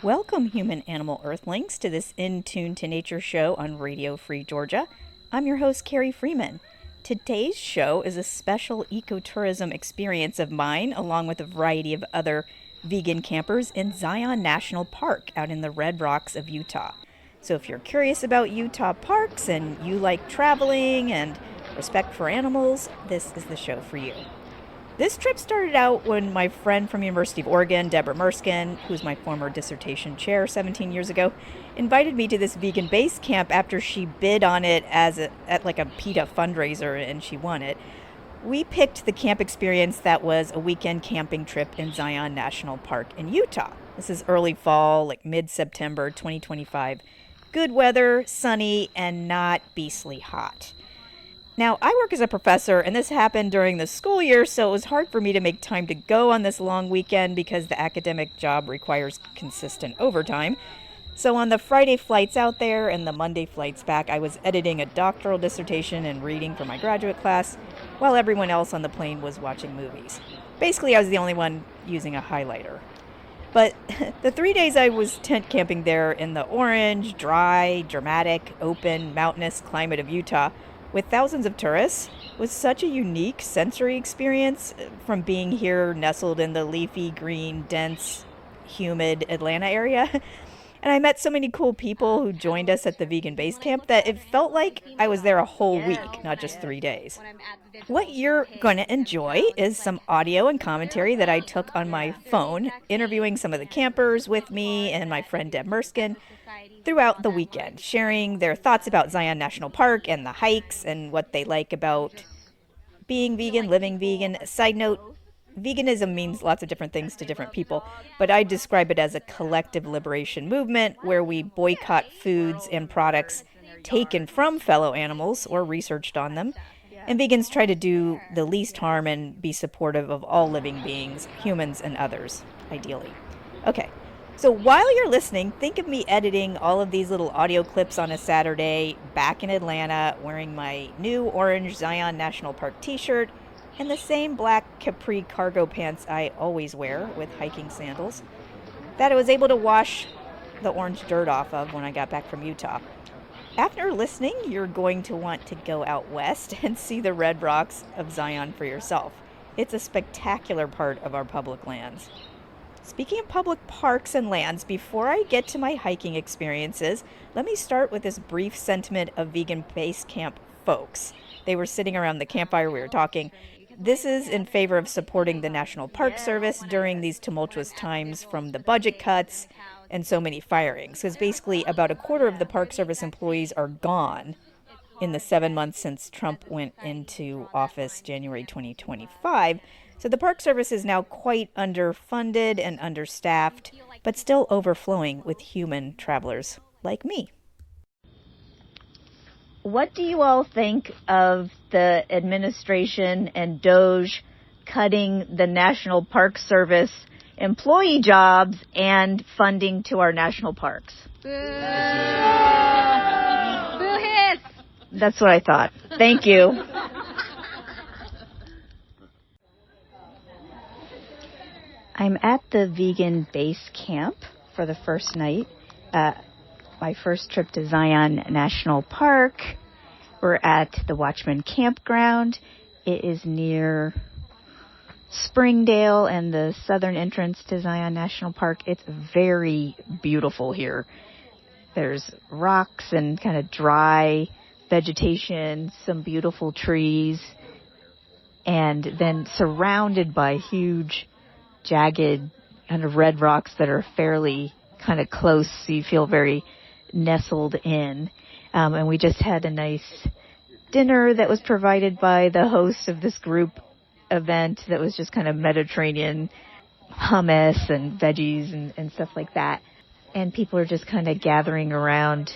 Welcome, human animal earthlings, to this In Tune to Nature show on Radio Free Georgia. I'm your host, Carrie Freeman. Today's show is a special ecotourism experience of mine, along with a variety of other vegan campers in Zion National Park out in the Red Rocks of Utah. So if you're curious about Utah parks and you like traveling and respect for animals, this is the show for you. This trip started out when my friend from University of Oregon, Deborah Merskin, who's my former dissertation chair 17 years ago, invited me to this vegan base camp after she bid on it at like a PETA fundraiser and she won it. We picked the camp experience that was a weekend camping trip in Zion National Park in Utah. This is early fall, like mid-September 2025. Good weather, sunny, and not beastly hot. Now, I work as a professor, and this happened during the school year, so it was hard for me to make time to go on this long weekend because the academic job requires consistent overtime. So on the Friday flights out there and the Monday flights back, I was editing a doctoral dissertation and reading for my graduate class, while everyone else on the plane was watching movies. Basically, I was the only one using a highlighter. But the 3 days I was tent camping there in the orange, dry, dramatic, open, mountainous climate of Utah, with thousands of tourists, was such a unique sensory experience from being here nestled in the leafy, green, dense, humid Atlanta area. And I met so many cool people who joined us at the vegan base camp that it felt like I was there a whole week, not just 3 days. What you're going to enjoy is some audio and commentary that I took on my phone, interviewing some of the campers with me and my friend Deb Merskin throughout the weekend, sharing their thoughts about Zion National Park and the hikes and what they like about being vegan, living vegan. Side note, veganism means lots of different things to different people, but I describe it as a collective liberation movement where we boycott foods and products taken from fellow animals or researched on them. And vegans try to do the least harm and be supportive of all living beings, humans and others, ideally. Okay, so while you're listening, think of me editing all of these little audio clips on a Saturday back in Atlanta, wearing my new orange Zion National Park t-shirt and the same black capri cargo pants I always wear with hiking sandals that I was able to wash the orange dirt off of when I got back from Utah. After listening, you're going to want to go out west and see the Red Rocks of Zion for yourself. It's a spectacular part of our public lands. Speaking of public parks and lands, before I get to my hiking experiences, let me start with this brief sentiment of vegan base camp folks. They were sitting around the campfire, we were talking. This is in favor of supporting the National Park Service during these tumultuous times from the budget cuts and so many firings. Because basically about a quarter of the Park Service employees are gone in the 7 months since Trump went into office January 2025. So the Park Service is now quite underfunded and understaffed, but still overflowing with human travelers like me. What do you all think of the administration and DOJ cutting the National Park Service employee jobs and funding to our national parks? Boo! Boo hiss! That's what I thought. Thank you. I'm at the vegan base camp for the first night. My first trip to Zion National Park. We're at the Watchman Campground. It is near Springdale and the southern entrance to Zion National Park. It's very beautiful here. There's rocks and kind of dry vegetation, some beautiful trees, and then surrounded by huge, jagged kind of red rocks that are fairly kind of close, so you feel very nestled in. And we just had a nice dinner that was provided by the host of this group event that was just kind of Mediterranean hummus and veggies and stuff like that. And people are just kind of gathering around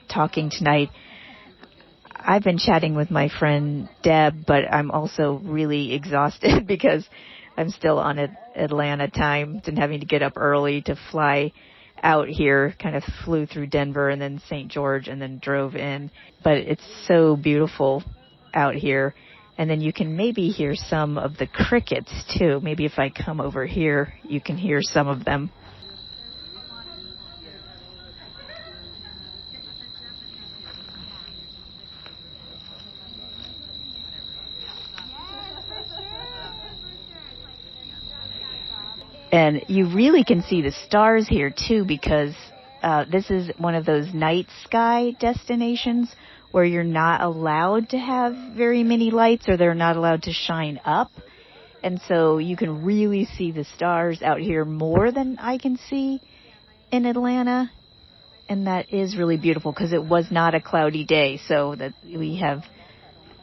talking tonight. I've been chatting with my friend Deb, but I'm also really exhausted because I'm still on Atlanta time and having to get up early to fly out here, kind of flew through Denver and then St. George and then drove in. But it's so beautiful out here. And then you can maybe hear some of the crickets too. Maybe if I come over here, you can hear some of them. And you really can see the stars here, too, because this is one of those night sky destinations where you're not allowed to have very many lights, or they're not allowed to shine up. And so you can really see the stars out here more than I can see in Atlanta. And that is really beautiful because it was not a cloudy day, so that we have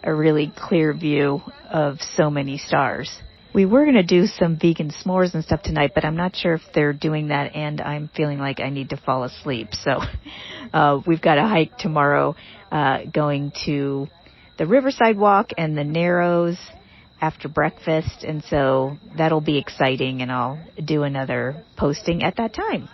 a really clear view of so many stars. We were going to do some vegan s'mores and stuff tonight, but I'm not sure if they're doing that, and I'm feeling like I need to fall asleep. So we've got a hike tomorrow going to the Riverside Walk and the Narrows after breakfast, and so that'll be exciting, and I'll do another posting at that time.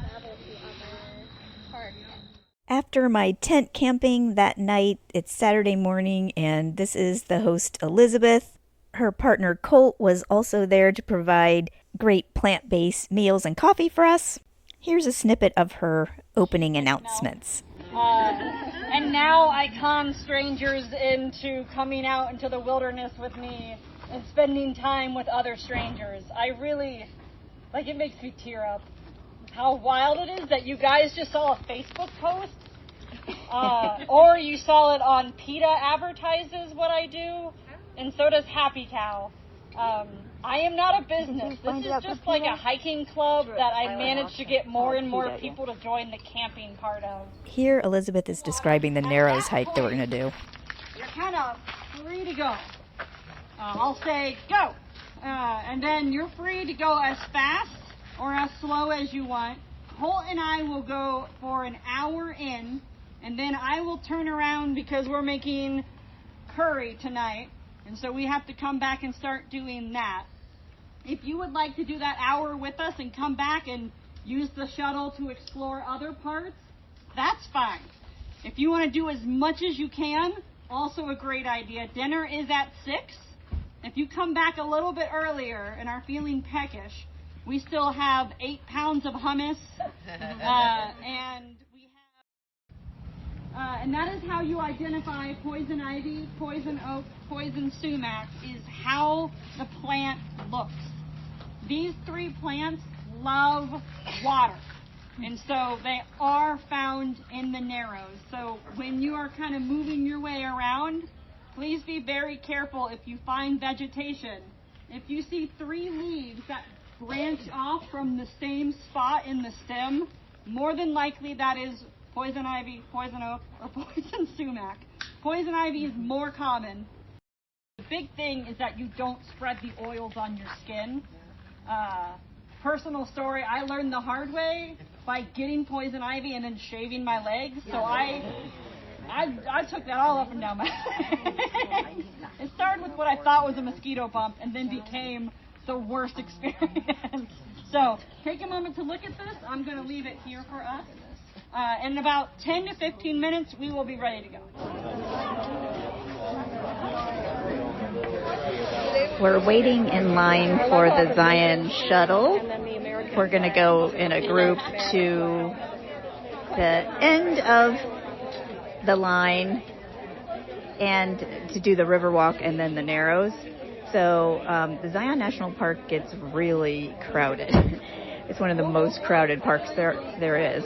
After my tent camping that night, it's Saturday morning, and this is the host, Elizabeth. Her partner, Colt, was also there to provide great plant-based meals and coffee for us. Here's a snippet of her opening announcements. And now I con strangers into coming out into the wilderness with me and spending time with other strangers. I really, it makes me tear up. How wild it is that you guys just saw a Facebook post, or you saw it on PETA advertises what I do, and so does Happy Cow. I am not a business. This is just like a hiking club that I managed to get more and more people to join the camping part of. Here, Elizabeth is describing the Narrows hike that we're going to do. You're kind of free to go. I'll say go, and then you're free to go as fast or as slow as you want. Holt and I will go for an hour in, and then I will turn around because we're making curry tonight, and so we have to come back and start doing that. If you would like to do that hour with us and come back and use the shuttle to explore other parts, that's fine. If you want to do as much as you can, also a great idea. Dinner is at 6. If you come back a little bit earlier and are feeling peckish, we still have 8 pounds of hummus, and we have, and that is how you identify poison ivy, poison oak, poison sumac, is how the plant looks. These 3 plants love water, and so they are found in the Narrows. So when you are kind of moving your way around, please be very careful if you find vegetation. If you see 3 leaves that branch off from the same spot in the stem, more than likely that is poison ivy, poison oak, or poison sumac. Poison ivy is more common. The big thing is that you don't spread the oils on your skin. Personal story, I learned the hard way by getting poison ivy and then shaving my legs. So I took that all up and down my legs. It started with what I thought was a mosquito bump and then became the worst experience. So take a moment to look at this. I'm going to leave it here for us. In about 10 to 15 minutes, we will be ready to go. We're waiting in line for the Zion shuttle. We're going to go in a group to the end of the line and to do the Riverwalk and then the Narrows. So the Zion National Park gets really crowded. It's one of the most crowded parks there is.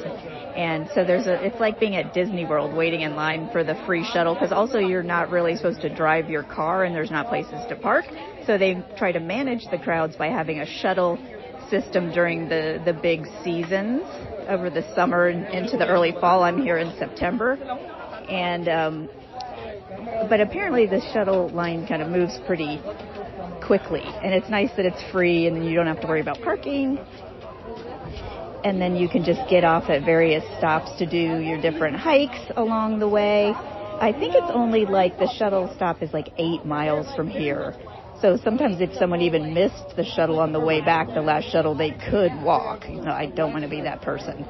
And so it's like being at Disney World waiting in line for the free shuttle, because also you're not really supposed to drive your car and there's not places to park. So they try to manage the crowds by having a shuttle system during the big seasons over the summer and into the early fall. I'm here in September. And but apparently the shuttle line kind of moves pretty quickly, and it's nice that it's free and then you don't have to worry about parking, and then you can just get off at various stops to do your different hikes along the way. I think it's only the shuttle stop is 8 miles from here, so sometimes if someone even missed the shuttle on the way back, the last shuttle, they could walk. I don't want to be that person.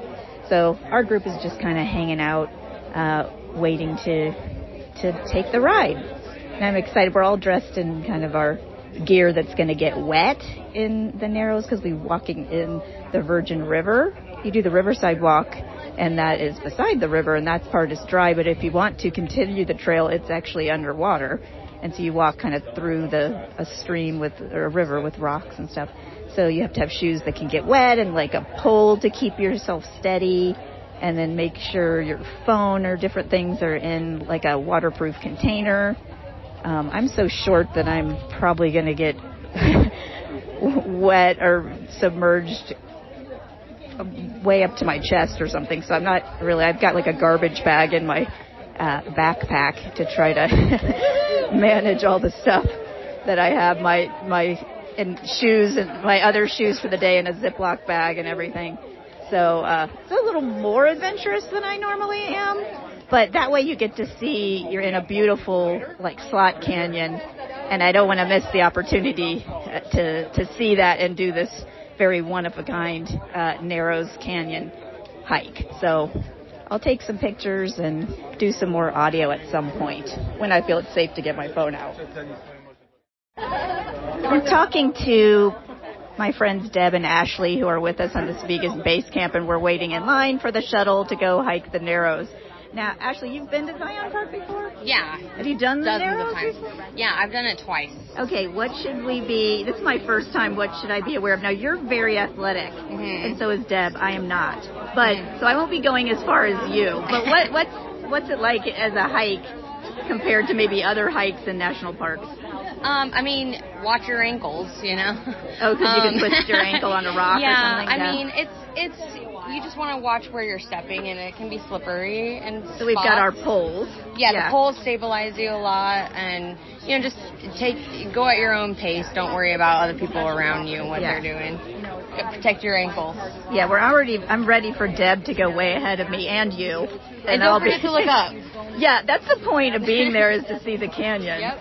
So our group is just kind of hanging out, waiting to take the ride. And I'm excited. We're all dressed in kind of our gear that's going to get wet in the Narrows because we're walking in the Virgin River. You do the Riverside Walk, and that is beside the river, and that part is dry. But if you want to continue the trail, it's actually underwater. And so you walk kind of through a stream or a river with rocks and stuff. So you have to have shoes that can get wet and like a pole to keep yourself steady, and then make sure your phone or different things are in like a waterproof container. I'm so short that I'm probably going to get wet or submerged way up to my chest or something. So I'm not really, I've got like a garbage bag in my backpack to try to manage all the stuff that I have, and shoes and my other shoes for the day in a Ziploc bag and everything. So it's a little more adventurous than I normally am, but that way you get to see, you're in a beautiful like slot canyon, and I don't want to miss the opportunity to see that and do this very one-of-a-kind Narrows Canyon hike. So I'll take some pictures and do some more audio at some point when I feel it's safe to get my phone out. I'm talking to my friends Deb and Ashley, who are with us on this vegan base camp, and we're waiting in line for the shuttle to go hike the Narrows. Now, Ashley, you've been to Zion Park before? Yeah. Have you done the Dozens Narrows of times. before? Yeah, I've done it twice. Okay, this is my first time, what should I be aware of? Now, you're very athletic, and so is Deb. I am not. But, so I won't be going as far as you. But what's it like as a hike compared to maybe other hikes in national parks? I mean, watch your ankles, you know. Oh, because you can twist your ankle on a rock or something? Yeah, I mean, it's you just want to watch where you're stepping, and it can be slippery and So we've got our poles. Yeah, the poles stabilize you a lot, and, you know, just go at your own pace. Don't worry about other people around you and what they're doing. Protect your ankles. Yeah, I'm ready for Deb to go way ahead of me and you. And don't forget to look up. Yeah, that's the point of being there, is to see the canyon. Yep.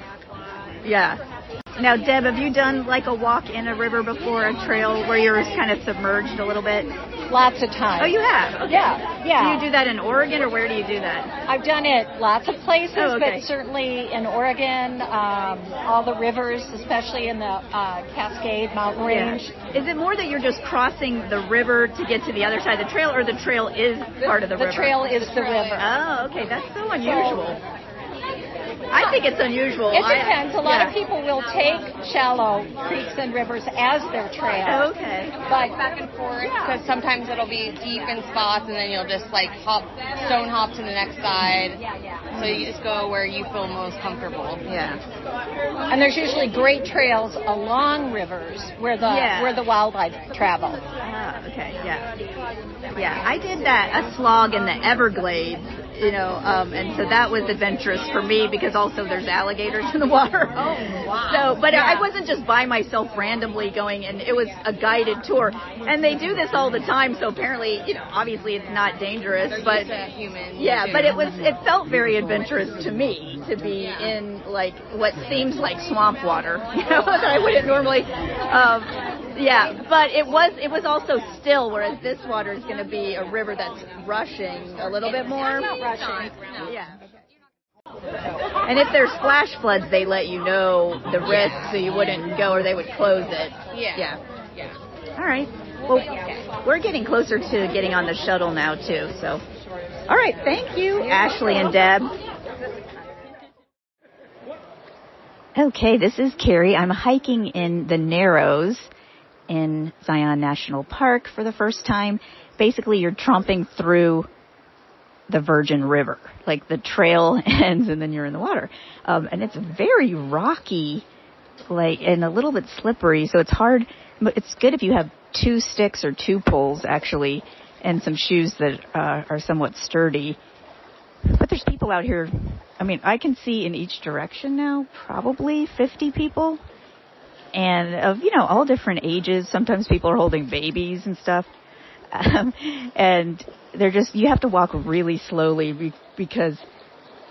Yeah. Now, Deb, have you done like a walk in a river before, a trail where you're kind of submerged a little bit? Lots of times. Oh, you have? Okay. Yeah. Do you do that in Oregon, or where do you do that? I've done it lots of places, okay. but certainly in Oregon, all the rivers, especially in the Cascade Mountain Range. Is it more that you're just crossing the river to get to the other side of the trail, or the trail is part of the river? The trail is the river. Oh, okay. That's so unusual. I think it's unusual. It depends. A lot of people will take shallow creeks and rivers as their trail. Okay. But back and forth, because sometimes it'll be deep in spots, and then you'll just like stone hop to the next side. So you just go where you feel most comfortable. Yeah. And there's usually great trails along rivers where the wildlife travel. Ah, okay. Yeah. Yeah. I did a slog in the Everglades. You know, and so that was adventurous for me, because also there's alligators in the water. Oh, wow. So, but I wasn't just by myself randomly going, and it was a guided tour. And they do this all the time, so apparently, you know, obviously it's not dangerous, but but it felt very adventurous to me to be in like what seems like swamp water, you know, that I wouldn't normally. But it was also still, whereas this water is going to be a river that's rushing a little bit more. Not rushing. Yeah. And if there's flash floods, they let you know the risk, so you wouldn't go, or they would close it. Yeah. All right. Well, we're getting closer to getting on the shuttle now, too. So, all right. Thank you, Ashley and Deb. Okay, this is Carrie. I'm hiking in the Narrows in Zion National Park for the first time. Basically, you're tromping through the Virgin River. Like, the trail ends and then you're in the water. And it's very rocky, and a little bit slippery, so it's hard. But it's good if you have 2 sticks or 2 poles, actually, and some shoes that are somewhat sturdy. But there's people out here. I mean, I can see in each direction now probably 50 people. And of, you know, all different ages. Sometimes people are holding babies and stuff. And you have to walk really slowly because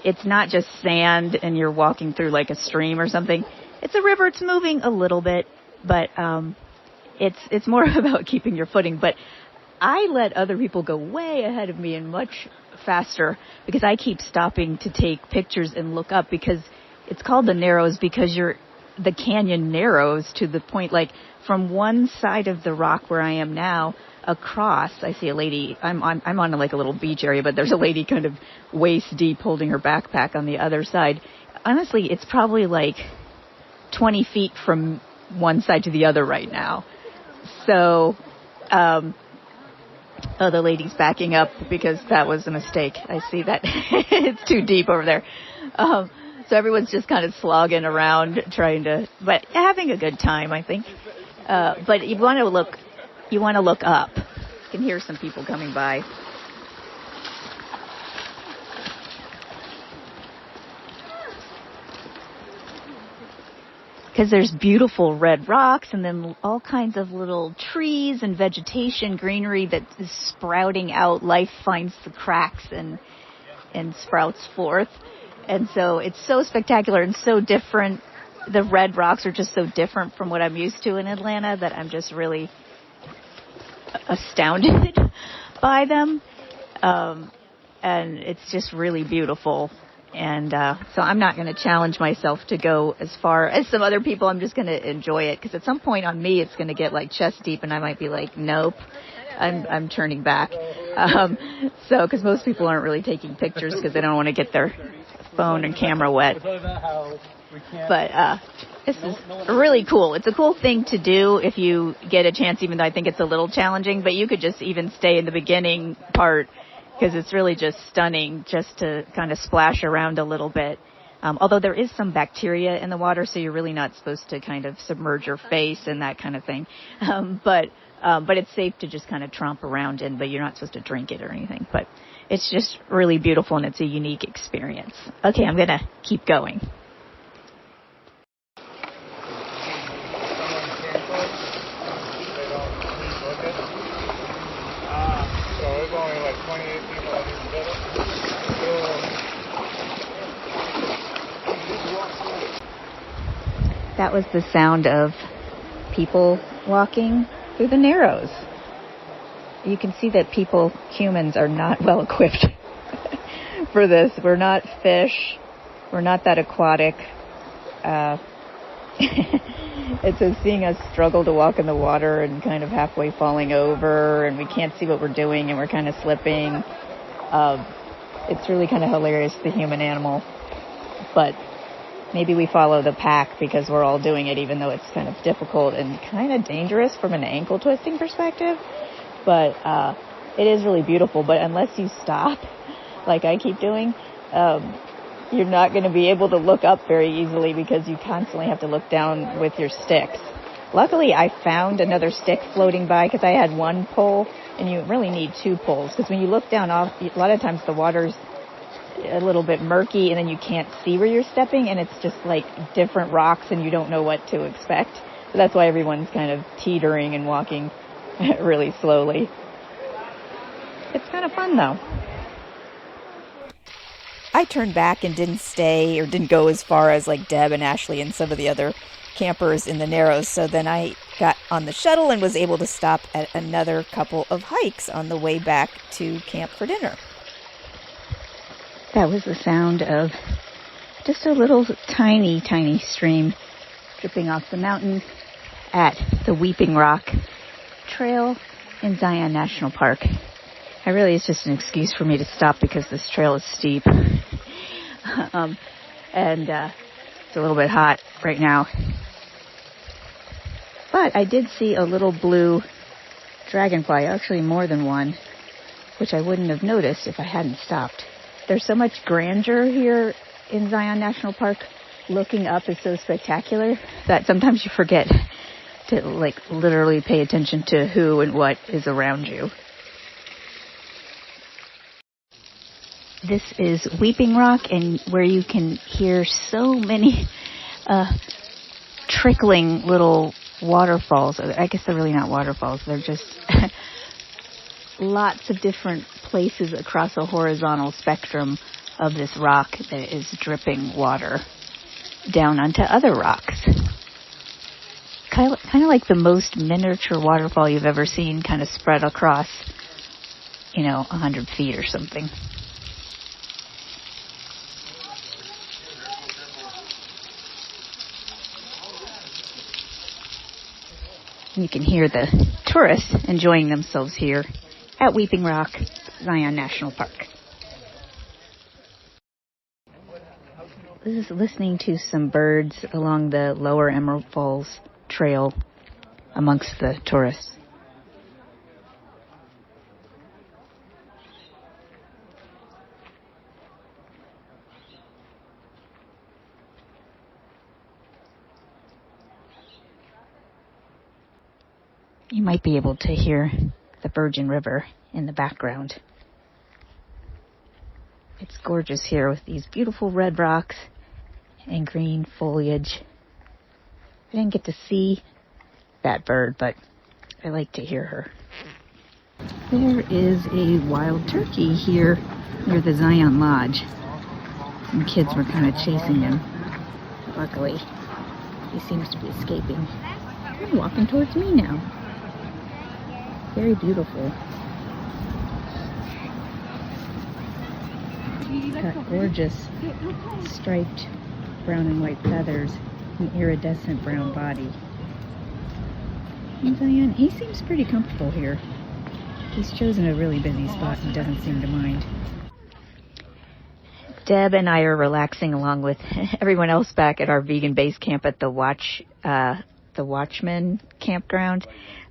it's not just sand and you're walking through like a stream or something. It's a river. It's moving a little bit, but it's more about keeping your footing. But I let other people go way ahead of me and much faster, because I keep stopping to take pictures and look up, because it's called the Narrows because you're the canyon narrows to the point, like from one side of the rock where I am now across, I see a lady, I'm on like a little beach area, but there's a lady kind of waist deep holding her backpack on the other side. Honestly, it's probably like 20 feet from one side to the other right now. So, oh, the lady's backing up because that was a mistake. I see that it's too deep over there. So everyone's just kind of slogging around but having a good time, I think. But you want to look up. You can hear some people coming by. Because there's beautiful red rocks and then all kinds of little trees and vegetation, greenery that is sprouting out. Life finds the cracks and sprouts forth. And so it's so spectacular and so different. The red rocks are just so different from what I'm used to in Atlanta that I'm just really astounded by them. And it's just really beautiful. And so I'm not going to challenge myself to go as far as some other people. I'm just going to enjoy it because at some point on me it's going to get like chest deep and I might be like, nope, I'm turning back. So because most people aren't really taking pictures because they don't want to get their phone and camera wet. But this is really cool. It's a cool thing to do if you get a chance, even though I think it's a little challenging. But you could just even stay in the beginning part because it's really just stunning just to kind of splash around a little bit. Although there is some bacteria in the water, so you're really not supposed to kind of submerge your face and that kind of thing. But it's safe to just kind of tromp around in, but you're not supposed to drink it or anything. But it's just really beautiful and it's a unique experience. Okay, I'm going to keep going. That was the sound of people walking through the Narrows. You can see that humans are not well equipped for this. We're not fish. We're not that aquatic. It's just seeing us struggle to walk in the water and kind of halfway falling over, and we can't see what we're doing, and we're kind of slipping. It's really kind of hilarious, the human animal. But maybe we follow the pack because we're all doing it, even though it's kind of difficult and kind of dangerous from an ankle twisting perspective. But it is really beautiful. But unless you stop, like I keep doing, you're not going to be able to look up very easily because you constantly have to look down with your sticks. Luckily, I found another stick floating by because I had one pole, and you really need two poles because when you look down off, a lot of times the water's a little bit murky and then you can't see where you're stepping, and it's just like different rocks and you don't know what to expect. So that's why everyone's kind of teetering and walking really slowly. It's kind of fun though. I turned back and didn't go as far as like Deb and Ashley and some of the other campers in the Narrows. So then I got on the shuttle and was able to stop at another couple of hikes on the way back to camp for dinner. That was the sound of just a little tiny, tiny stream dripping off the mountain at the Weeping Rock Trail in Zion National Park. It's just an excuse for me to stop because this trail is steep. And it's a little bit hot right now. But I did see a little blue dragonfly, actually more than one, which I wouldn't have noticed if I hadn't stopped. There's so much grandeur here in Zion National Park. Looking up is so spectacular that sometimes you forget to literally pay attention to who and what is around you. This is Weeping Rock, and where you can hear so many trickling little waterfalls. I guess they're really not waterfalls. They're just lots of different places across a horizontal spectrum of this rock that is dripping water down onto other rocks. Kind of like the most miniature waterfall you've ever seen, kind of spread across, 100 feet or something. You can hear the tourists enjoying themselves here at Weeping Rock Zion National Park. This is listening to some birds along the Lower Emerald Falls Trail amongst the tourists. You might be able to hear the Virgin River in the background. It's gorgeous here with these beautiful red rocks and green foliage. I didn't get to see that bird, but I like to hear her. There is a wild turkey here near the Zion Lodge. Some kids were kind of chasing him. Luckily, he seems to be escaping. He's walking towards me now. Very beautiful. Got gorgeous striped brown and white feathers, an iridescent brown body. And Zion, he seems pretty comfortable here. He's chosen a really busy spot and doesn't seem to mind. Deb and I are relaxing along with everyone else back at our vegan base camp at the Watchman campground.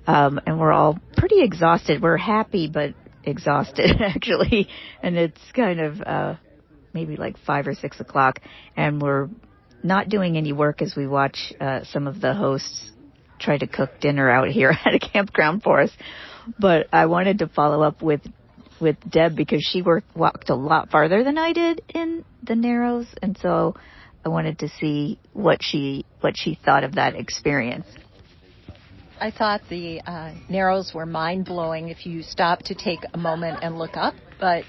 And we're all pretty exhausted. We're happy, but exhausted, actually. And it's kind of maybe like 5 or 6 o'clock. And we're not doing any work as we watch some of the hosts try to cook dinner out here at a campground for us. But I wanted to follow up with Deb because she walked a lot farther than I did in the Narrows. And so I wanted to see what she thought of that experience. I thought the Narrows were mind-blowing if you stop to take a moment and look up, but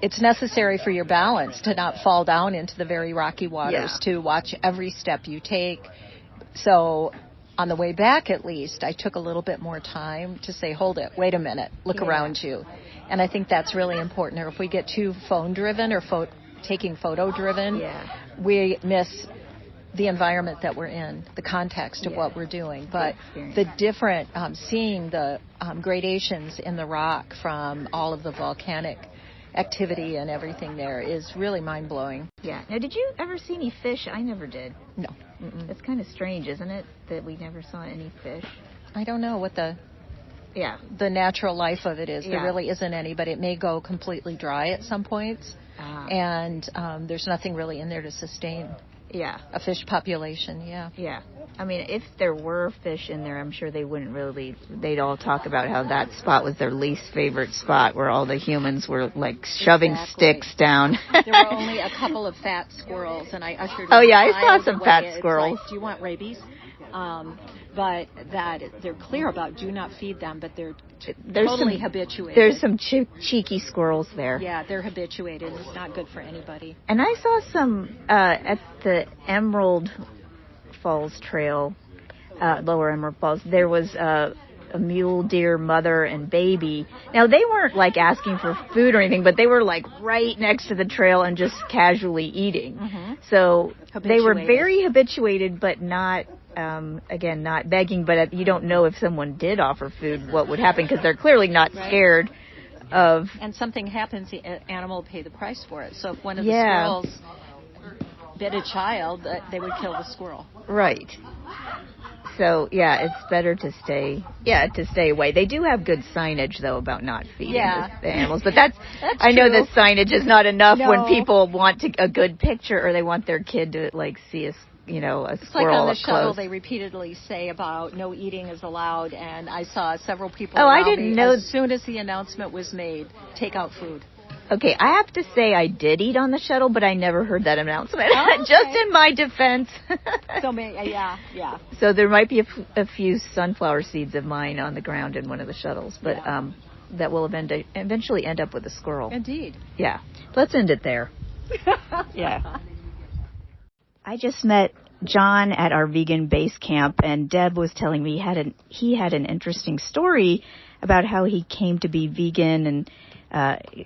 it's necessary for your balance to not fall down into the very rocky waters, to watch every step you take. So on the way back, at least, I took a little bit more time to say, hold it, wait a minute, look around you. And I think that's really important. Or if we get too phone-driven or taking photo-driven, we miss the environment that we're in, the context of what we're doing. But the different, seeing the gradations in the rock from all of the volcanic activity and everything there is really mind-blowing. Yeah. Now, did you ever see any fish? I never did. No. It's kind of strange, isn't it, that we never saw any fish? I don't know what the natural life of it is. There really isn't any, but it may go completely dry at some points. And there's nothing really in there to sustain a fish population. Yeah. I mean, if there were fish in there, I'm sure they'd all talk about how that spot was their least favorite spot where all the humans were like shoving sticks down. There were only a couple of fat squirrels, and I ushered I saw some fat squirrels. Like, do you want rabies? But that they're clear about, do not feed them, but they're totally habituated. There's some cheeky squirrels there. Yeah, they're habituated. It's not good for anybody. And I saw some at the Emerald Falls Trail, Lower Emerald Falls. There was a mule deer mother and baby. Now, they weren't like asking for food or anything, but they were like right next to the trail and just casually eating. So they were very habituated, but not, again, not begging. But you don't know if someone did offer food, what would happen, because they're clearly not scared of. And something happens, the animal will pay the price for it. So if one of the squirrels bit a child, they would kill the squirrel. Right. So, it's better to stay away. They do have good signage, though, about not feeding the animals. But that's I know the signage is not enough when people want a good picture or they want their kid to, like, see a squirrel It's like on the shuttle, close. they repeatedly say about no eating is allowed, and I saw several people I didn't know. As soon as the announcement was made, take out food. Okay, I have to say I did eat on the shuttle, but I never heard that announcement. Just in my defense. So there might be a few sunflower seeds of mine on the ground in one of the shuttles, but that will eventually end up with a squirrel. Indeed. Yeah. Let's end it there. I just met John at our vegan base camp, and Deb was telling me he had an interesting story about how he came to be vegan and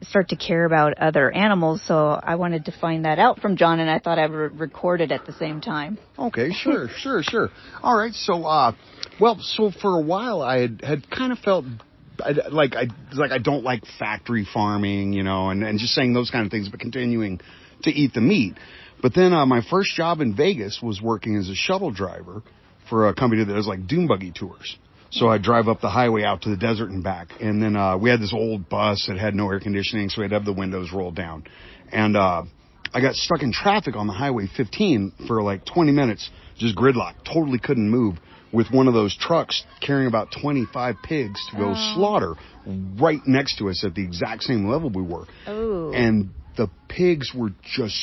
start to care about other animals. So I wanted to find that out from John, and I thought I would record it at the same time. Okay, sure. All right, so Well, so for a while I had kind of felt I don't like factory farming, and just saying those kind of things, but continuing to eat the meat. But then my first job in Vegas was working as a shuttle driver for a company that does like dune buggy tours. So I'd drive up the highway out to the desert and back. And then we had this old bus that had no air conditioning, so we had to have the windows rolled down. And I got stuck in traffic on the Highway 15 for like 20 minutes, just gridlock, totally couldn't move, with one of those trucks carrying about 25 pigs to go slaughter right next to us at the exact same level we were. Oh. And the pigs were just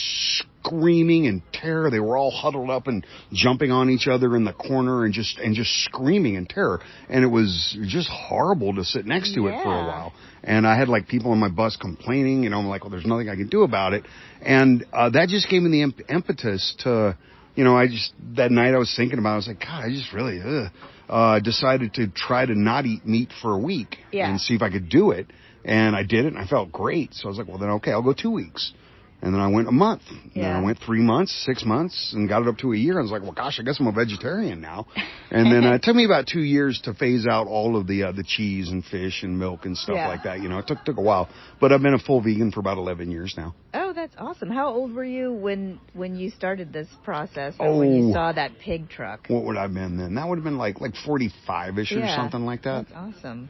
screaming in terror. They were all huddled up and jumping on each other in the corner and just screaming in terror. And it was just horrible to sit next to it for a while. And I had like people on my bus complaining, I'm like, well, there's nothing I can do about it. And that just gave me the impetus to, that night I was thinking about it, I was like, God, I just really decided to try to not eat meat for a week and see if I could do it. And I did it, and I felt great. So I was like, well, then, okay, I'll go 2 weeks. And then I went a month. And then I went 3 months, 6 months, and got it up to a year. I was like, well, gosh, I guess I'm a vegetarian now. And then it took me about 2 years to phase out all of the cheese and fish and milk and stuff like that. It took a while. But I've been a full vegan for about 11 years now. Oh, that's awesome. How old were you when you started this process, or when you saw that pig truck? What would I have been then? That would have been like 45-ish or something like that. That's awesome.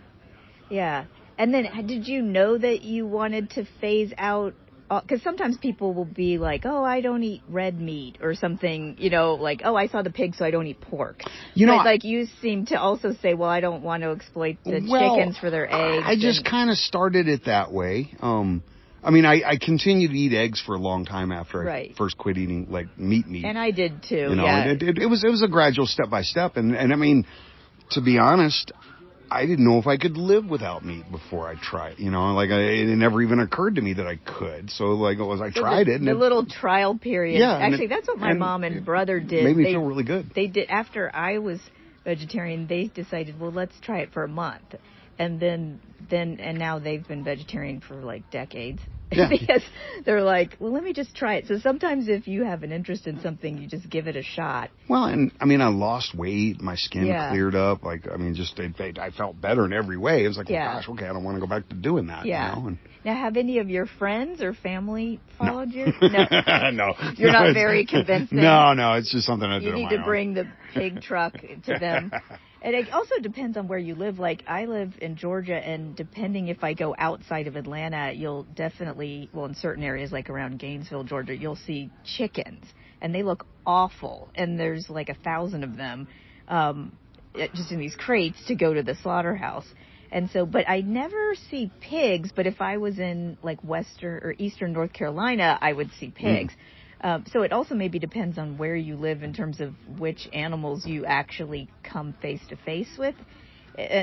Yeah. And then did you know that you wanted to phase out? Because sometimes people will be like, oh, I don't eat red meat or something, like, oh, I saw the pig, so I don't eat pork. But you seem to also say, well, I don't want to exploit the chickens for their eggs. I just kind of started it that way. I continued to eat eggs for a long time after I first quit eating like meat. And I did too. It was a gradual step by step. And I mean, to be honest, I didn't know if I could live without meat before I tried. It never even occurred to me that I could. So I tried it. And the little trial period. Yeah. Actually, that's what my mom and brother did. Made me feel really good. They did. After I was vegetarian, they decided, well, let's try it for a month. And then now they've been vegetarian for like decades. Yeah. Because they're like, well, let me just try it. So sometimes if you have an interest in something, you just give it a shot. Well, and I lost weight. My skin cleared up. I felt better in every way. It was like, well, gosh, okay, I don't want to go back to doing that. Yeah. Now, have any of your friends or family followed you? No. No. You're not very convincing? No, it's just something I do. You need to bring the pig truck to them. And it also depends on where you live. Like, I live in Georgia, and depending if I go outside of Atlanta, you'll definitely, in certain areas like around Gainesville, Georgia, you'll see chickens. And they look awful. And there's like 1,000 of them just in these crates to go to the slaughterhouse. And so, but I never see pigs. But if I was in like western or eastern North Carolina, I would see pigs. So it also maybe depends on where you live in terms of which animals you actually come face to face with.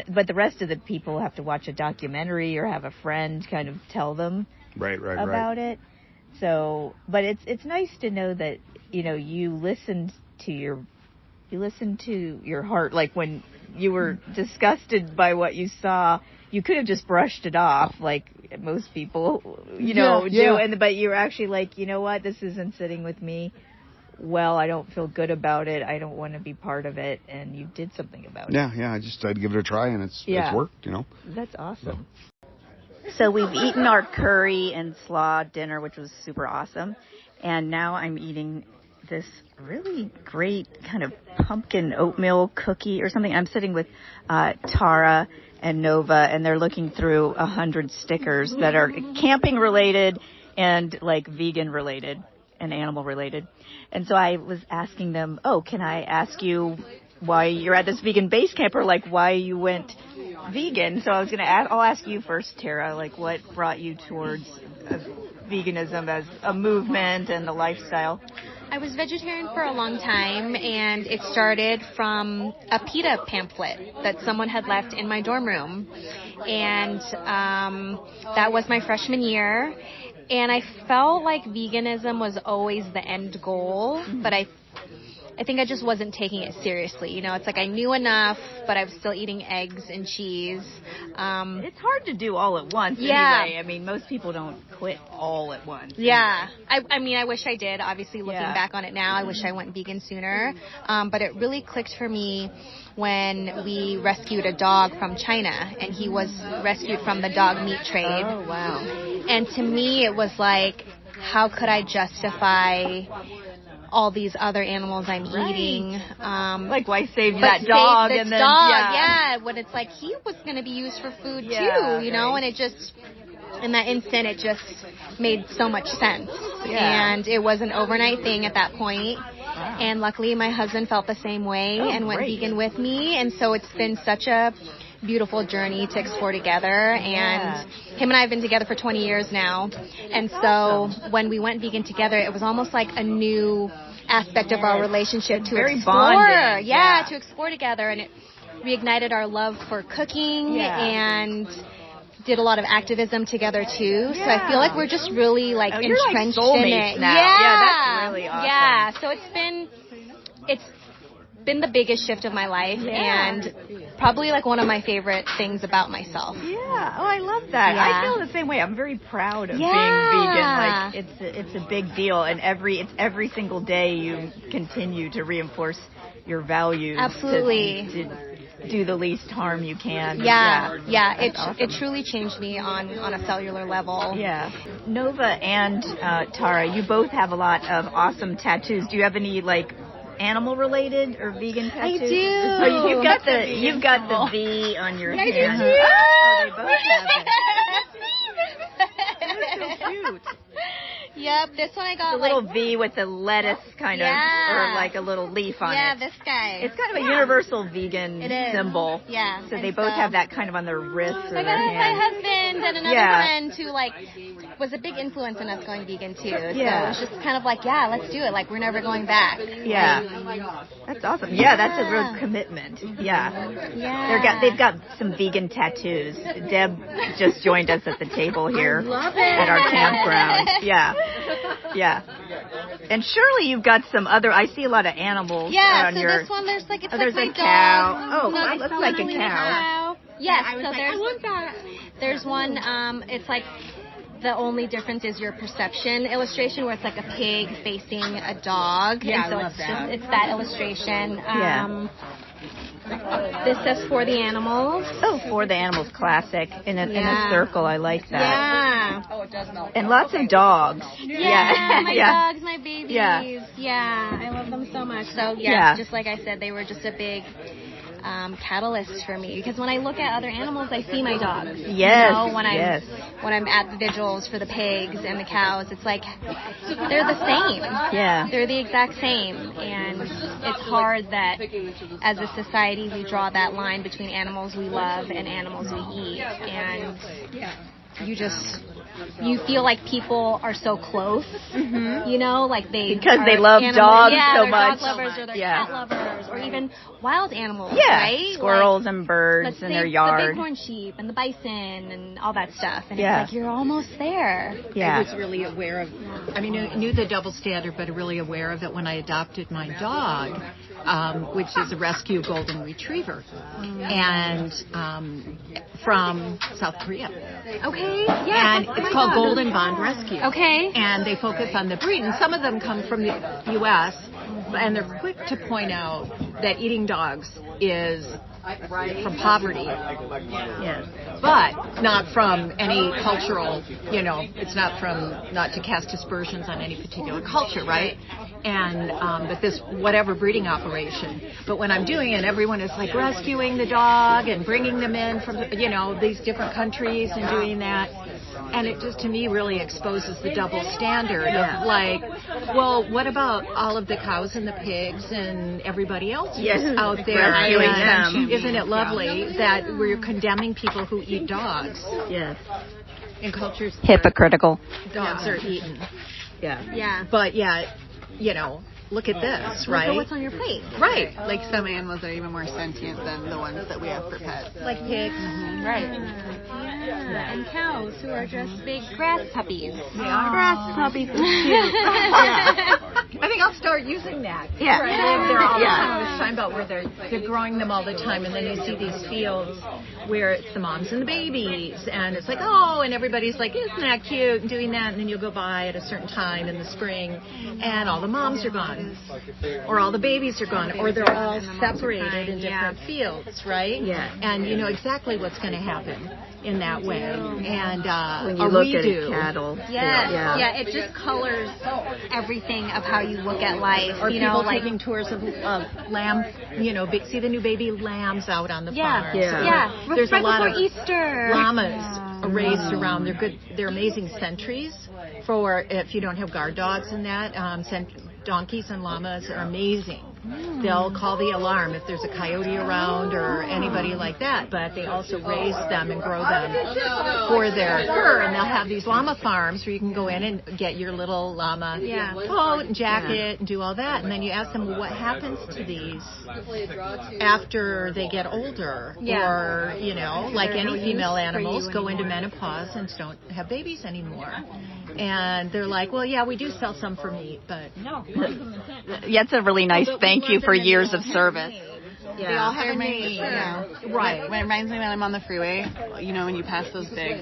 But the rest of the people have to watch a documentary or have a friend kind of tell them about it. So, but it's nice to know that, you listened to your heart. Like when you were disgusted by what you saw, you could have just brushed it off like most people, do. But you're actually like, you know what, this isn't sitting with me. Well, I don't feel good about it. I don't want to be part of it. And you did something about it. Yeah. I just decided to give it a try, and it's worked, That's awesome. So we've eaten our curry and slaw dinner, which was super awesome. And now I'm eating this really great kind of pumpkin oatmeal cookie or something. I'm sitting with Tara and Nova, and they're looking through 100 stickers that are camping related and like vegan related and animal related. And so I was asking them, can I ask you why you're at this vegan base camp, or like why you went vegan? So I was going to I'll ask you first, Tara, like what brought you towards veganism as a movement and a lifestyle? I was vegetarian for a long time, and it started from a PETA pamphlet that someone had left in my dorm room. And that was my freshman year. And I felt like veganism was always the end goal, but I I think I just wasn't taking it seriously. You know, it's like I knew enough, but I was still eating eggs and cheese. It's hard to do all at once anyway. I mean, most people don't quit all at once. Yeah. Anyway. I mean, I wish I did. Obviously, looking back on it now, I wish I went vegan sooner. But it really clicked for me when we rescued a dog from China, and he was rescued from the dog meat trade. Oh, wow. And to me, it was like, how could I justify all these other animals I'm eating? Like, why save that dog? Save this and then, dog, when it's like he was going to be used for food too, you know? And it just, in that instant, it just made so much sense. Yeah. And it was an overnight thing at that point. Wow. And luckily, my husband felt the same way and went vegan with me. And so it's been such a beautiful journey to explore together. And him and I have been together for 20 years now. And so when we went vegan together, it was almost like a new aspect of our relationship to very explore. Bonding. Yeah, to explore together. And it reignited our love for cooking and did a lot of activism together too. So I feel like we're just really like entrenched in it. Now. Yeah, that's really awesome. Yeah, so it's been the biggest shift of my life and probably like one of my favorite things about myself. Yeah. Oh, I love that. Yeah. I feel the same way. I'm very proud of being vegan. Like it's a big deal, and every single day you continue to reinforce your values. Absolutely. To do the least harm you can. Yeah. Awesome. It truly changed me on a cellular level. Yeah. Nova and Tara, you both have a lot of awesome tattoos. Do you have any like animal related or vegan tattoos? I do. Oh, you've got the V on your hand. I do too. Oh, they both have it. That's so cute. Yep, this one I got the little V with the lettuce kind of, or like a little leaf on it. Yeah, this guy. It's kind of a universal vegan symbol. Yeah. So they both have that kind of on their wrists or I their got it with my hands. husband and another friend who like was a big influence in us going vegan too. So it was just kind of like, let's do it. Like we're never going back. Yeah. That's awesome. Yeah, that's a real commitment. Yeah. They've got some vegan tattoos. Deb just joined us at the table here at our campground. Yeah. And surely you've got some other, I see a lot of animals on so your... this one, there's like, it's there's like a my cow. dog. Oh, it looks like a cow. Yes, there's one, it's like, the only difference is your perception illustration where it's like a pig facing a dog. Yeah, and so I love that. It's that illustration. This says For the Animals. Oh, For the Animals, classic. In a circle, I like that. Yeah. Oh, it does melt. And lots of dogs. Yeah, my dogs, my babies. Yeah, I love them so much. So, just like I said, they were just a big catalyst for me, because when I look at other animals, I see my dogs. Yes. You know, when I'm at the vigils for the pigs and the cows, it's like they're the same. Yeah. They're the exact same, and it's hard that as a society we draw that line between animals we love and animals we eat, and you feel like people are so close, you know, like because they love dogs so much. Dog lovers or they're cat lovers, or even wild animals, yeah, right? Squirrels and birds in their yard. The bighorn sheep and the bison and all that stuff. And it's like you're almost there. I was really aware of, I knew the double standard, but really aware of it when I adopted my dog, which is a rescue golden retriever, and from South Korea. Okay, yeah. And it's called Golden Bond Rescue. Okay. And they focus on the breed, and some of them come from the U.S., and they're quick to point out that eating dogs is from poverty. Yes. But not from any cultural, it's not to cast aspersions on any particular culture, right? And, but this whatever breeding operation. But when I'm doing it, everyone is like rescuing the dog and bringing them in from, these different countries and doing that. And it just, to me, really exposes the double standard of like, well, what about all of the cows and the pigs and everybody else who's out there? Rescuing them. Isn't it lovely that we're condemning people who eat dogs? Yes. In cultures Hypocritical. Dogs are eaten. Yeah. But look at this, right? Look at what's on your plate. Right. Like some animals are even more sentient than the ones that we have for pets. Like pigs. Right. Yeah. And cows who are just big grass puppies. Grass puppies are cute. I think else start using that. Yeah. Right. They live there all the time. I was talking about where they're growing them all the time, and then you see these fields where it's the moms and the babies, and it's like, oh, and everybody's like, isn't that cute, and doing that, and then you'll go by at a certain time in the spring, and all the moms are gone, or all the babies are gone, or they're all separated in different fields, right? Yeah. And you know exactly what's going to happen in that way. And when you look at cattle. Yeah, it just colors everything of how you look at life. Or you people know, like taking tours of lamb, you know, see the new baby lambs out on the farm. Yeah. There's right a lot before of Easter. llamas raised around. They're good. They're amazing sentries for if you don't have guard dogs and that. Donkeys and llamas are amazing. They'll call the alarm if there's a coyote around or anybody like that, but they also raise them and grow them for their fur, and they'll have these llama farms where you can go in and get your little llama coat and jacket and do all that, and then you ask them, well, what happens to these after they get older? Or, you know, like any female animals, go into menopause and don't have babies anymore. And they're like, well, yeah, we do sell some for meat, but no. Yeah, it's a really nice thank you for years of service. They all have a name. Yeah. Right. When it reminds me when I'm on the freeway, you know, when you pass those big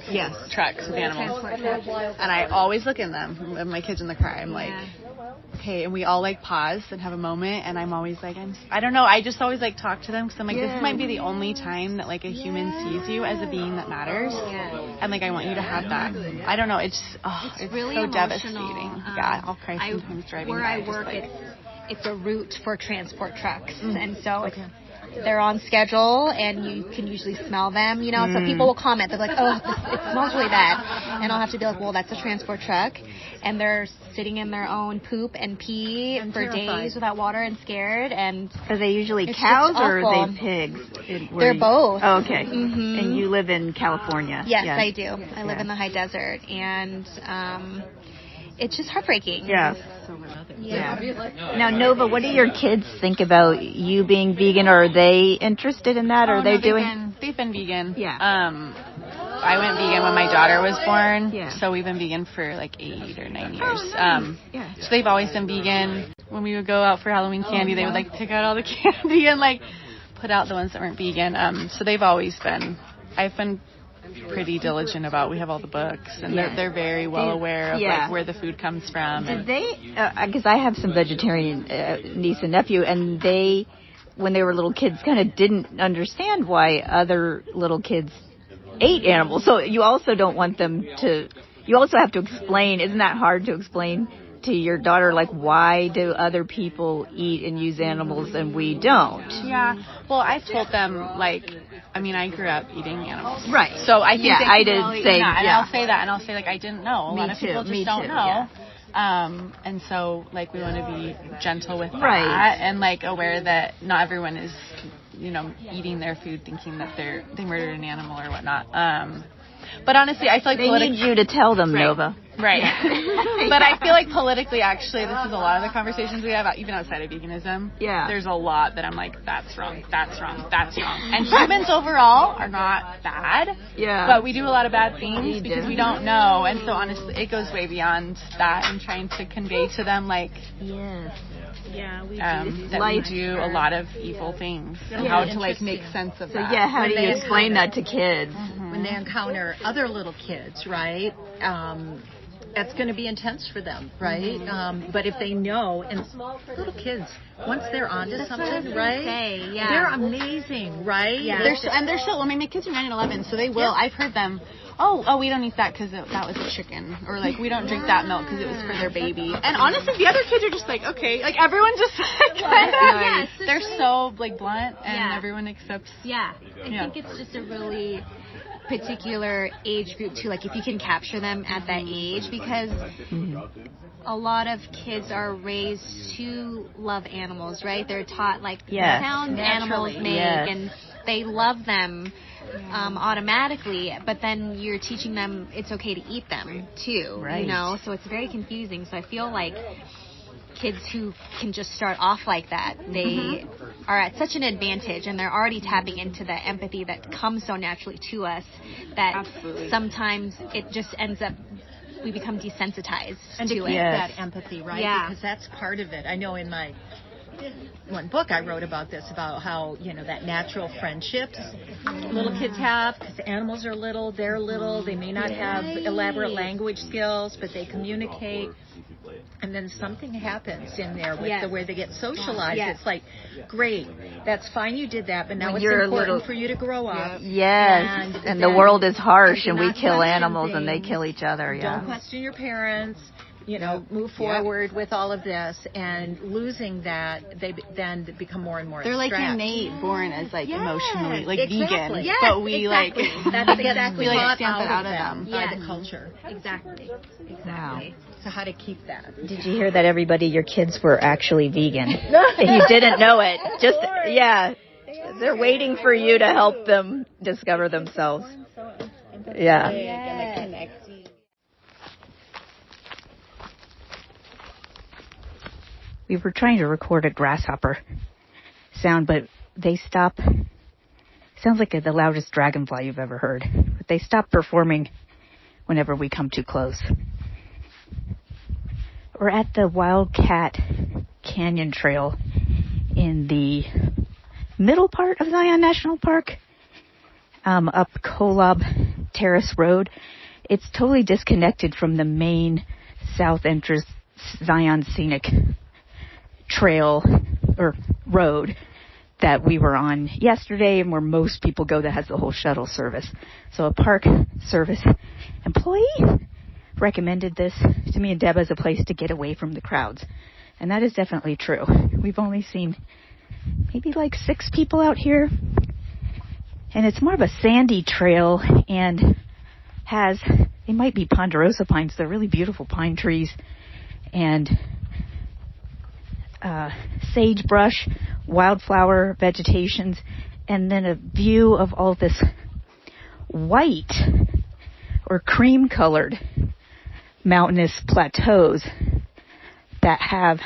trucks with animals. And I always look in them with my kids in the car. I'm like, okay, and we all like pause and have a moment, and I'm always like, I don't know, I just always like talk to them because I'm like, this might be the only time that like a human sees you as a being that matters. And like, I want you to have that. I don't know, it's really so emotional. Devastating. I'll cry sometimes driving where by. I work, it's a route for transport trucks, and so they're on schedule, and you can usually smell them, you know, so people will comment, they're like, oh, it smells really bad, and I'll have to be like, well, that's a transport truck, and they're sitting in their own poop and pee for days without water and scared, and are they usually cows or are they pigs? They're both. Oh, okay. And you live in California? Yes, I do. I live in the high desert, and it's just heartbreaking. Yeah. Now, Nova, what do your kids think about you being vegan? Or are they interested in that? Or they've been vegan. Yeah. I went vegan when my daughter was born. Yeah. So we've been vegan for like 8 or 9 years. So they've always been vegan. When we would go out for Halloween candy, they would like pick out all the candy and like put out the ones that weren't vegan. So they've always been. I've been pretty diligent about. We have all the books, and they're very well aware of like where the food comes from. Did they? Because I have some vegetarian niece and nephew, and they, when they were little kids, kind of didn't understand why other little kids ate animals. So you also don't want them to. You also have to explain. Isn't that hard to explain to your daughter, like, why do other people eat and use animals and we don't? Yeah. Well, I've told them, like, I mean, I grew up eating animals. Right. So I think I did say, and I'll say that, and I'll say, like, I didn't know. A lot of people just don't know. Yeah. And so, like, we want to be gentle with that and, like, aware that not everyone is, you know, eating their food thinking that they murdered an animal or whatnot. But honestly, I feel like they need you to tell them, Nova. Right. But I feel like politically, actually, this is a lot of the conversations we have, even outside of veganism. Yeah. There's a lot that I'm like, that's wrong, that's wrong, that's wrong. And humans overall are not bad. Yeah. But we do a lot of bad things because we don't know. And so honestly, it goes way beyond that and trying to convey to them, like, yeah, we that we do a lot of evil things and how to like make sense of that. Yeah, how do you explain that to kids? When they encounter other little kids, right? That's going to be intense for them, right? But if they know, and little kids, once they're onto something, right? They're amazing, right? Yeah. They're so. I mean, my kids are 9 and 11, so they will. Yeah. I've heard them. Oh, we don't eat that because that was a chicken, or like we don't drink that milk because it was for their baby. And honestly, the other kids are just like, okay, like everyone just like, kind of. They're so like blunt, and everyone accepts. Yeah, I think it's just a really particular age group too, like if you can capture them at that age, because a lot of kids are raised to love animals, right? They're taught like the sound animals make and they love them automatically, but then you're teaching them it's okay to eat them too, you know, so it's very confusing. So I feel like kids who can just start off like that, they are at such an advantage, and they're already tapping into the empathy that comes so naturally to us that sometimes it just ends up we become desensitized and to to it. keep that empathy, right? Yeah. Because that's part of it. I know in my one book I wrote about this, about how, that natural friendships little kids have, because animals are little, they're little, they may not have elaborate language skills, but they communicate. And then something happens in there with the way they get socialized. Yes. It's like, great, that's fine you did that, but now When it's you're important for you to grow up. Yes, and the world is harsh, and we kill animals, and they kill each other. Yeah. Don't question your parents. Move forward with all of this, and losing that, they then become more and more They're like abstract. innate, born as like emotionally exactly. vegan, Yes, but we exactly. That's exactly we taught stamp it out of them by the culture. Exactly. Wow. So how to keep that? Did you hear that, everybody? Your kids were actually vegan. And you didn't know it. They're waiting for you to help them discover themselves. Yeah. We were trying to record a grasshopper sound, but they stop. Sounds like the loudest dragonfly you've ever heard. But they stop performing whenever we come too close. We're at the Wildcat Canyon Trail in the middle part of Zion National Park, up Kolob Terrace Road. It's totally disconnected from the main south entrance Zion Scenic Trail or road that we were on yesterday, and where most people go, that has the whole shuttle service. So a Park Service employee recommended this to me and Deb as a place to get away from the crowds. And that is definitely true. We've only seen maybe like 6 people out here. And it's more of a sandy trail, and it might be ponderosa pines. They're really beautiful pine trees. And sagebrush, wildflower vegetations, and then a view of all this white or cream-colored mountainous plateaus that have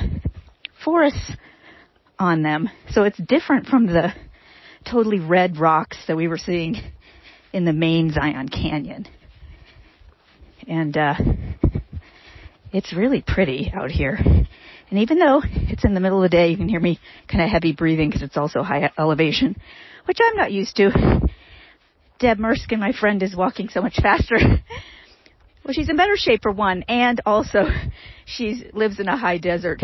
forests on them. So it's different from the totally red rocks that we were seeing in the main Zion Canyon. And it's really pretty out here. And even though it's in the middle of the day, you can hear me kind of heavy breathing because it's also high elevation, which I'm not used to. Deb Merskin, my friend, is walking so much faster. Well, she's in better shape for one, and also she lives in a high desert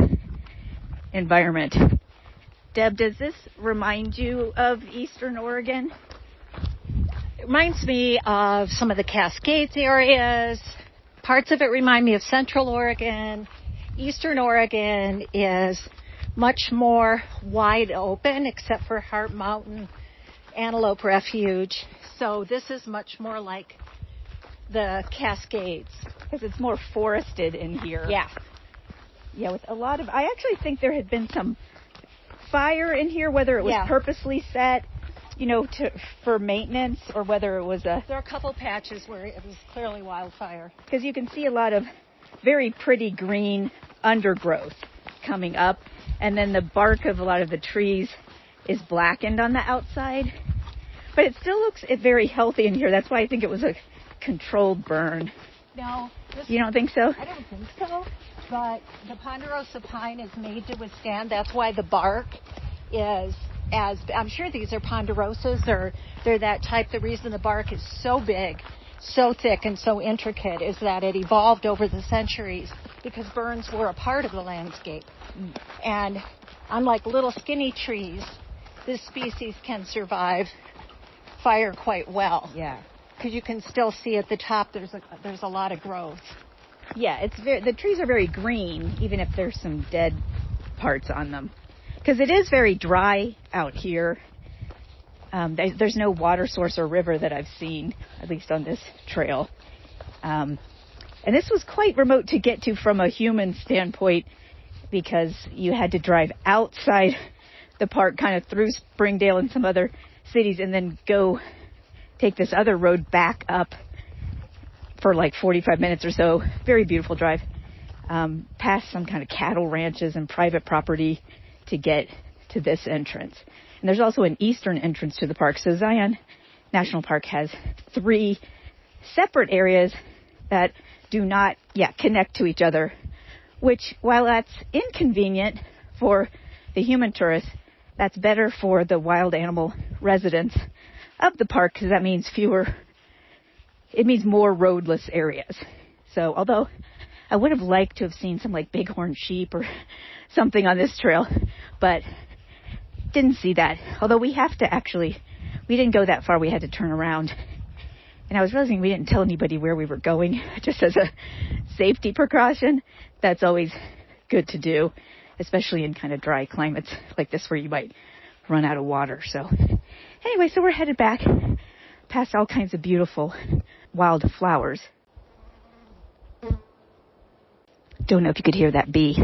environment. Deb, does this remind you of Eastern Oregon? It reminds me of some of the Cascades areas. Parts of it remind me of Central Oregon. Eastern Oregon is much more wide open, except for Heart Mountain Antelope Refuge. So this is much more like the Cascades. Because it's more forested in here. Yeah. Yeah, with a lot of... I actually think there had been some fire in here, whether it was purposely set, for maintenance, or whether it was There are a couple patches where it was clearly wildfire. Because you can see a lot of very pretty green undergrowth coming up, and then the bark of a lot of the trees is blackened on the outside, but it still looks very healthy in here. That's why I think it was a controlled burn. No, you don't think so? I don't think so, but the ponderosa pine is made to withstand. That's why the bark is I'm sure these are ponderosas, or they're that type. The reason the bark is so big, so thick, and so intricate is that it evolved over the centuries because burns were a part of the landscape. And unlike little skinny trees, this species can survive fire quite well. Yeah. Because you can still see at the top there's a lot of growth. Yeah, the trees are very green, even if there's some dead parts on them. Because it is very dry out here. There's no water source or river that I've seen, at least on this trail. And this was quite remote to get to from a human standpoint, because you had to drive outside the park, kind of through Springdale and some other cities, and then go take this other road back up for like 45 minutes or so. Very beautiful drive. Past some kind of cattle ranches and private property to get to this entrance. And there's also an eastern entrance to the park. So Zion National Park has 3 separate areas that do not, connect to each other, which, while that's inconvenient for the human tourists, that's better for the wild animal residents of the park, because that means more roadless areas. So, although I would have liked to have seen some like bighorn sheep or something on this trail, but didn't see that. Although we didn't go that far, we had to turn around. And I was realizing we didn't tell anybody where we were going, just as a safety precaution. That's always good to do, especially in kind of dry climates like this where you might run out of water. So anyway, so we're headed back past all kinds of beautiful wild flowers. Don't know if you could hear that bee.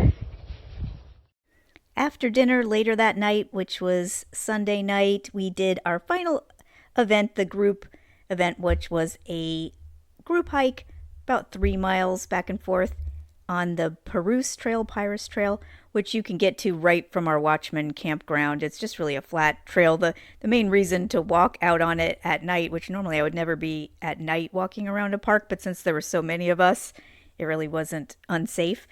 After dinner later that night, which was Sunday night, we did our final event, the group event, which was a group hike about 3 miles back and forth on the Pyrrhus Trail, which you can get to right from our Watchman campground. It's just really a flat trail. The main reason to walk out on it at night, which normally I would never be at night walking around a park, but since there were so many of us, it really wasn't unsafe,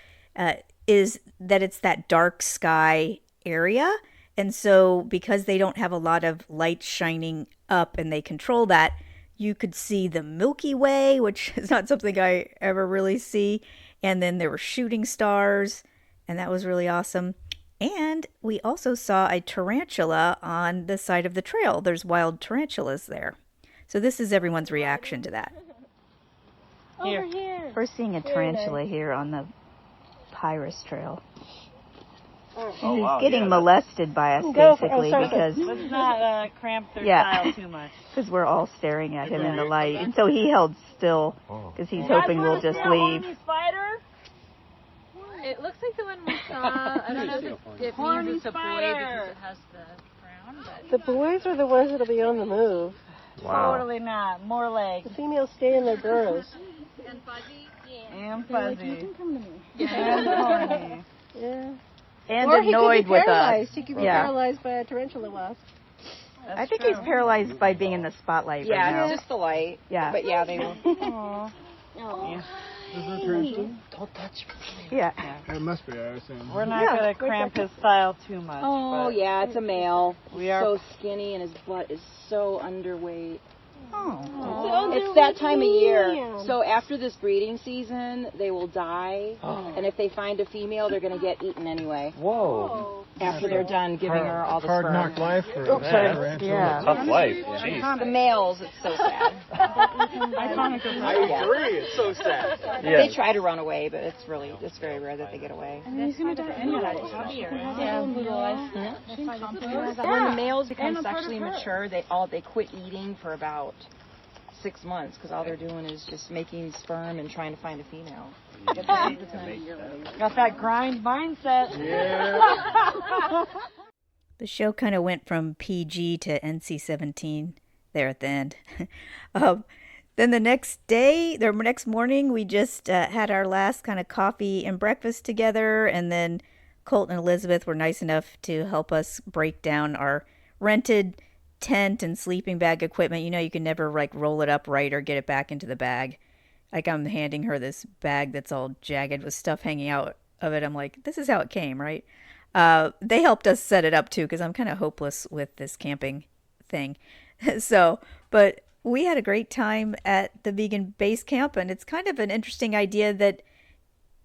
is that it's that dark sky area. And so because they don't have a lot of light shining up and they control that, you could see the Milky Way, which is not something I ever really see. And then there were shooting stars, and that was really awesome. And we also saw a tarantula on the side of the trail. There's wild tarantulas there. So this is everyone's reaction to that. Over here. We're seeing a tarantula here on the Pyrrhus Trail. And he's getting molested by us, basically, because... Let's not cramp their style too much. Because we're all staring at him in the light. And so he held still, because he's hoping we'll just leave. Spider? It looks like the one we saw. I don't know if it means it's a boy because it has the crown. But... The boys are the ones that'll be on the move. Wow. Totally not. More legs. The females stay in their burrows. And fuzzy? Yeah. And fuzzy. Like, you can come to me. And horny. Yeah. And or annoyed with us. He could be paralyzed by a tarantula wasp. I think he's paralyzed by being in the spotlight right now. Just the light. Yeah. But yeah, they will. Aww. Yeah. Is it a tarantula? Don't touch me. Yeah. It must be, I assume. We're not going to cramp his style too much. Oh, yeah, it's a male. We are so skinny and his butt is so underweight. Oh. It's that time of year. So after this breeding season, they will die. And if they find a female, they're going to get eaten anyway. Whoa. After they're done giving her all the hard sperm. knock life for that. Yeah. Tough life. Jeez. The males, it's so sad. I agree. It's so sad. Yeah. They try to run away, but it's very rare that they get away. He's going to die anyway. When the males become sexually mature, they quit eating for about 6 months because all they're doing is just making sperm and trying to find a female. got that grind mindset. Yeah. The show kind of went from PG to NC-17 there at the end. Then the next morning, we just had our last kind of coffee and breakfast together, and then Colt and Elizabeth were nice enough to help us break down our rented tent and sleeping bag equipment. You know, you can never like roll it up right or get it back into the bag. Like I'm handing her this bag that's all jagged with stuff hanging out of it. I'm like, this is how it came, right? They helped us set it up too, because I'm kind of hopeless with this camping thing. But we had a great time at the vegan base camp, and it's kind of an interesting idea that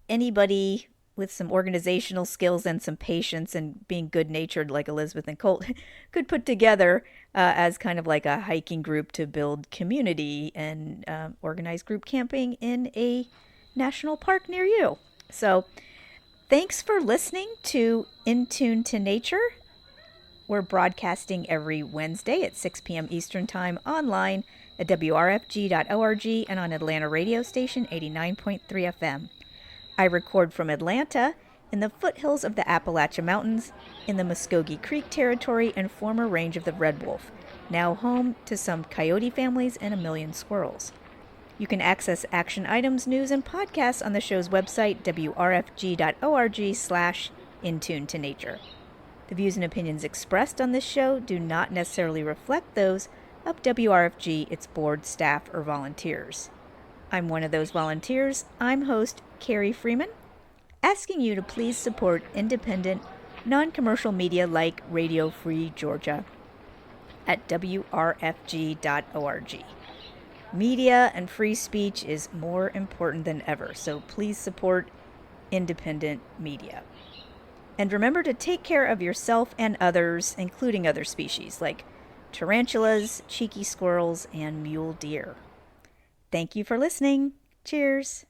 anybody with some organizational skills and some patience and being good-natured like Elizabeth and Colt could put together as kind of like a hiking group to build community and organize group camping in a national park near you. So thanks for listening to In Tune to Nature. We're broadcasting every Wednesday at 6 p.m. Eastern Time online at wrfg.org and on Atlanta radio station 89.3 FM. I record from Atlanta in the foothills of the Appalachian Mountains in the Muskogee Creek territory and former range of the Red Wolf, now home to some coyote families and 1 million squirrels. You can access action items, news, and podcasts on the show's website, wrfg.org/intunetonature. The views and opinions expressed on this show do not necessarily reflect those of WRFG, its board, staff, or volunteers. I'm one of those volunteers. I'm host Carrie Freeman, asking you to please support independent, non-commercial media like Radio Free Georgia at wrfg.org. Media and free speech is more important than ever, so please support independent media. And remember to take care of yourself and others, including other species like tarantulas, cheeky squirrels, and mule deer. Thank you for listening. Cheers.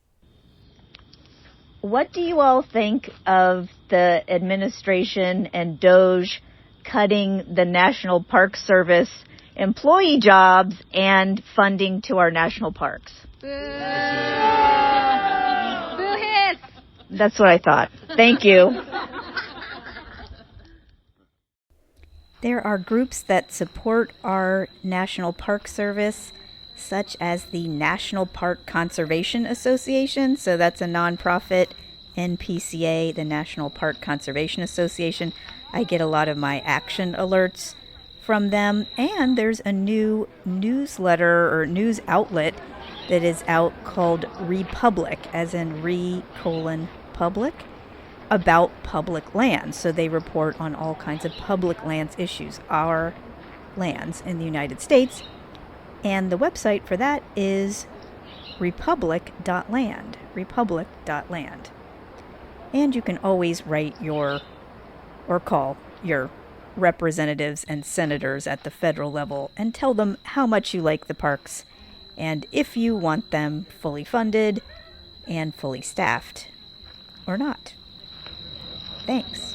What do you all think of the administration and DOJ cutting the National Park Service employee jobs and funding to our national parks? Boo hiss! That's what I thought. Thank you. There are groups that support our National Park Service, such as the National Park Conservation Association. So that's a nonprofit, NPCA, the National Park Conservation Association. I get a lot of my action alerts from them. And there's a new newsletter or news outlet that is out called Republic, as in re:public, about public lands. So they report on all kinds of public lands issues, our lands in the United States. And the website for that is republic.land. And you can always write or call your representatives and senators at the federal level and tell them how much you like the parks and if you want them fully funded and fully staffed or not. Thanks.